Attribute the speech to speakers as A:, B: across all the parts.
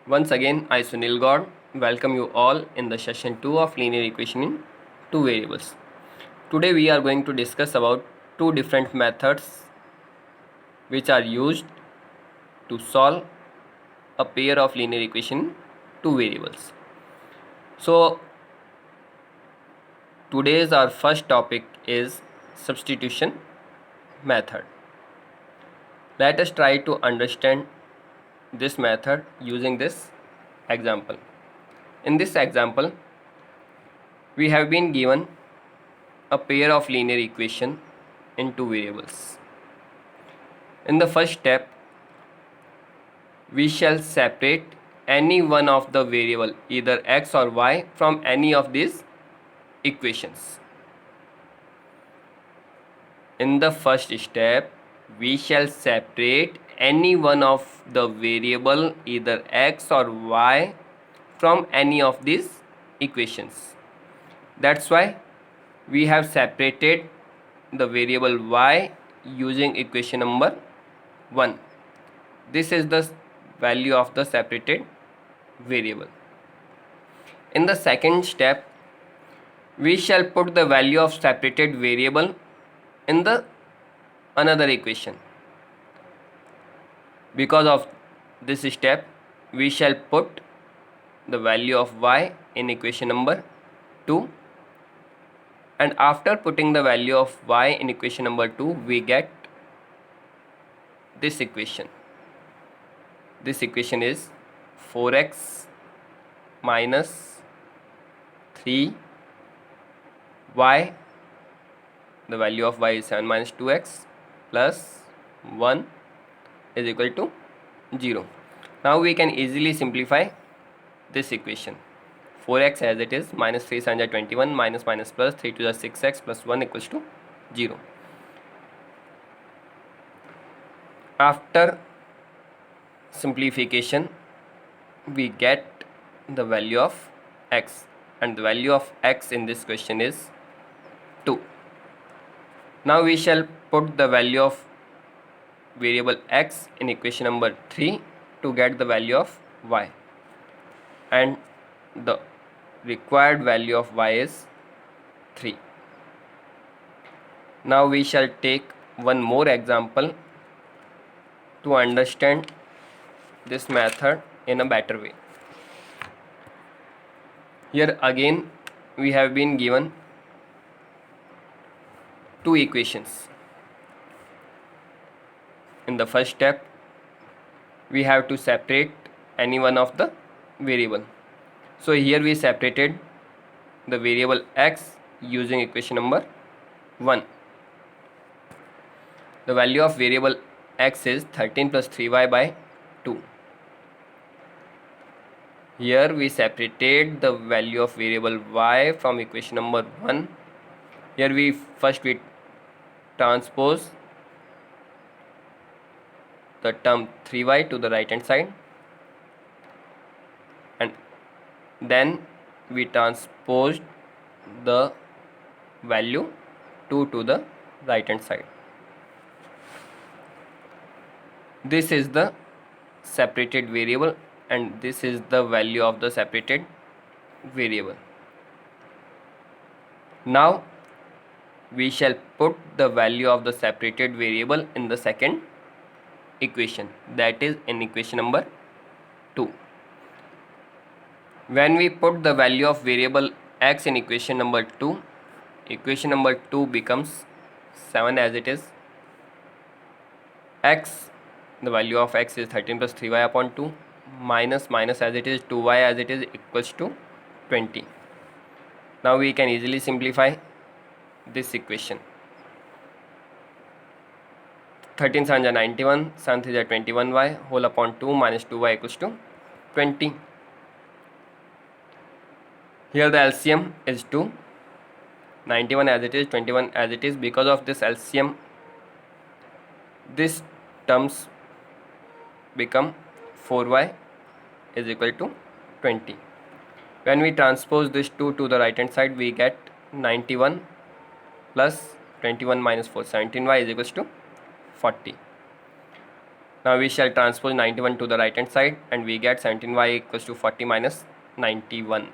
A: Once again, I Sunil Gaur welcome you all in the session 2 of linear equation in two variables. Today we are going to discuss about two different methods which are used to solve a pair of linear equation in two variables. So today's our first topic is substitution method. Let us try to understand this method using this example. In this example, we have been given a pair of linear equation in two variables. In the first step, we shall separate any one of the variable, either x or y, from any of these equations. In the first step, we shall separate any one of the variable, either x or y, from any of these equations. That's why we have separated the variable y using equation number 1. This is the value of the separated variable. In the second step, we shall put the value of separated variable in the another equation. Because of this step, we shall put the value of y in equation number 2, and after putting the value of y in equation number 2, we get this equation. This equation is 4x minus 3y, the value of y is 7 minus 2x, plus 1 is equal to 0. Now we can easily simplify this equation. 4x as it is, minus 3 7 21, minus minus plus 3 to the 6x, plus 1 equals to 0. After simplification, we get the value of x, and the value of x in this question is 2. Now we shall put the value of variable x in equation number 3 to get the value of y, and the required value of y is 3. Now we shall take one more example to understand this method in a better way. Here again we have been given two equations. In the first step, we have to separate any one of the variable. So here we separated the variable x using equation number 1. The value of variable x is 13 plus 3y by 2. Here we separated the value of variable y from equation number 1. Here we transpose the term 3y to the right hand side, and then we transposed the value 2 to the right hand side. This is the separated variable, and this is the value of the separated variable. Now we shall put the value of the separated variable in the second equation, that is in equation number 2. When we put the value of variable x in equation number 2, equation number 2 becomes 7 as it is. X, the value of x is 13 plus 3y upon 2, minus minus as it is 2y as it is, equals to 20. Now we can easily simplify this equation. 13 7 are 91, 7 3 are 21y, whole upon 2 minus 2y equals to 20. Here the LCM is 2, 91 as it is, 21 as it is. Because of this LCM, this terms become 4y is equal to 20. When we transpose this 2 to the right hand side, we get 91 plus 21 minus 4, 17y is equals to 40. Now we shall transpose 91 to the right hand side and we get 17y equals to 40 minus 91.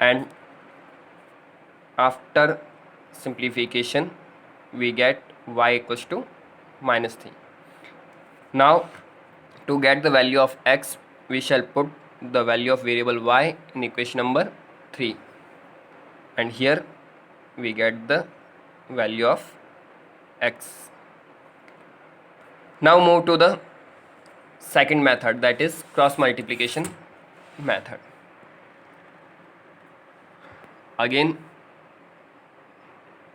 A: And after simplification we get y equals to minus 3. Now to get the value of x, we shall put the value of variable y in equation number 3, and here we get the value of x. Now move to the second method, that is cross multiplication method. Again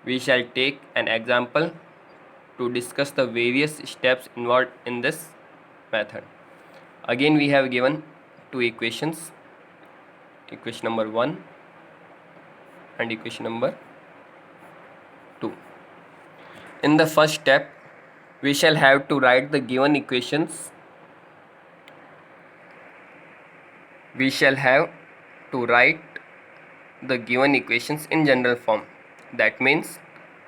A: we shall take an example to discuss the various steps involved in this method. Again we have given two equations, equation number 1 and equation number 2. In the first step we shall have to write the given equations. We shall have to write the given equations in general form. That means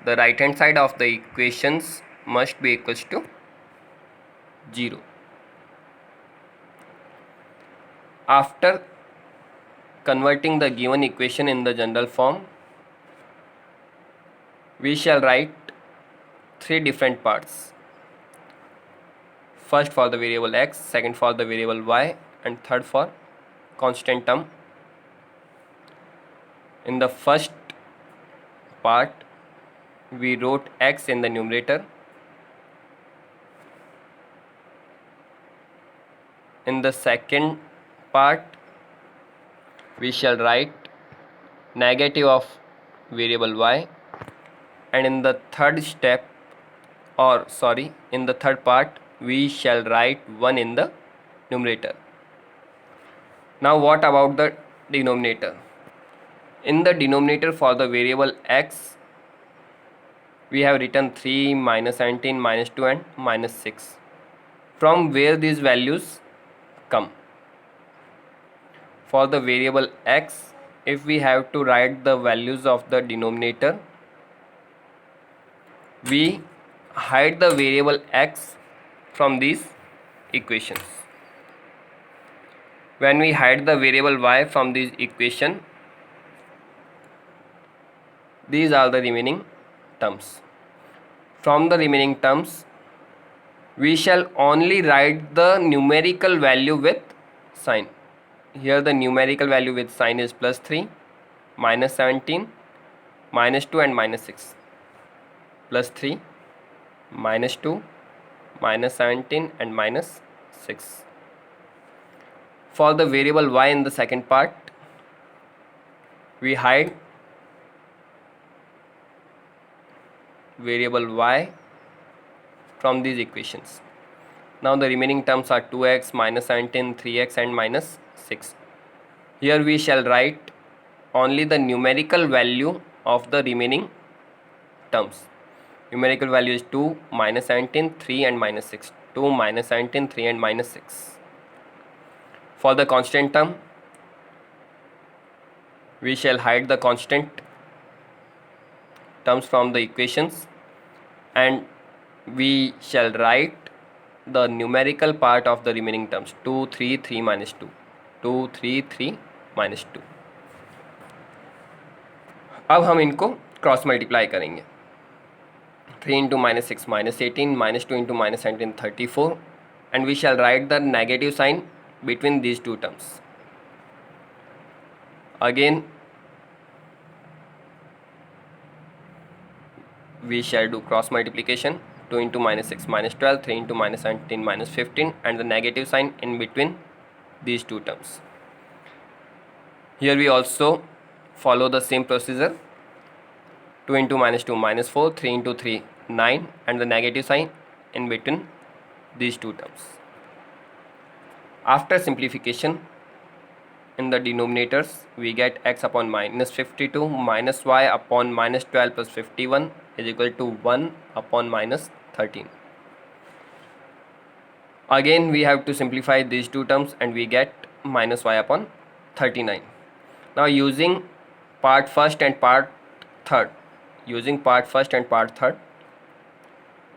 A: the right hand side of the equations must be equals to 0. After converting the given equation in the general form, we shall write three different parts. First for the variable x, second for the variable y, and third for constant term. In the first part we wrote x in the numerator. In the second part we shall write negative of variable y, and in the third step, in the third part we shall write 1 in the numerator. Now what about the denominator? In the denominator for the variable x we have written 3, minus 17, minus 2 and minus 6. From where these values come? For the variable x, if we have to write the values of the denominator, we hide the variable x from these equations. When we hide the variable y from this equation, these are the remaining terms. From the remaining terms, we shall only write the numerical value with sign. Here the numerical value with sign is plus 3, minus 17, minus 2 and minus 6. Plus 3, minus 2, minus 17 and minus 6. For the variable y in the second part, we hide variable y from these equations. Now the remaining terms are 2x, minus 17, 3x and minus 6. Here we shall write only the numerical value of the remaining terms. Numerical value is 2, minus 17, 3 and minus 6. 2, minus 17, 3 and minus 6. For the constant term, we shall hide the constant terms from the equations, and we shall write the numerical part of the remaining terms 2, 3, 3 minus 2. 2, 3, 3 minus 2. अब हम इनको cross multiply करेंगे. 3 into minus 6 minus 18, minus 2 into minus 17 34, and we shall write the negative sign between these two terms. Again we shall do cross multiplication. 2 into minus 6 minus 12, 3 into minus 17 minus 15, and the negative sign in between these two terms. Here we also follow the same procedure. 2 into minus 2 minus 4, 3 into 3 9, and the negative sign in between these two terms. After simplification, in the denominators we get x upon minus 52 minus y upon minus 12 plus 51 is equal to 1 upon minus 13. Again we have to simplify these two terms and we get minus y upon 39. Now using part first and part third,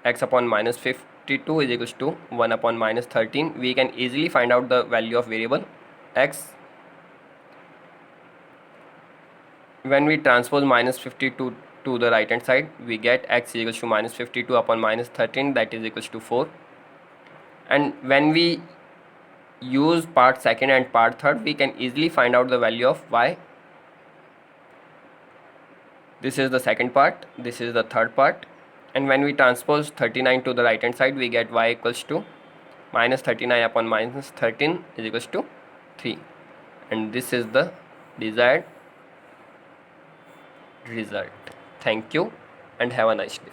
A: x upon minus 52 is equals to 1 upon minus 13. We can easily find out the value of variable x. When we transpose minus 52 to the right hand side, we get x is equals to minus 52 upon minus 13, that is equals to 4. And when we use part second and part third, we can easily find out the value of y. This is the second part, this is the third part, and when we transpose 39 to the right hand side, we get y equals to minus 39 upon minus 13 is equals to 3, and this is the desired result. Thank you and have a nice day.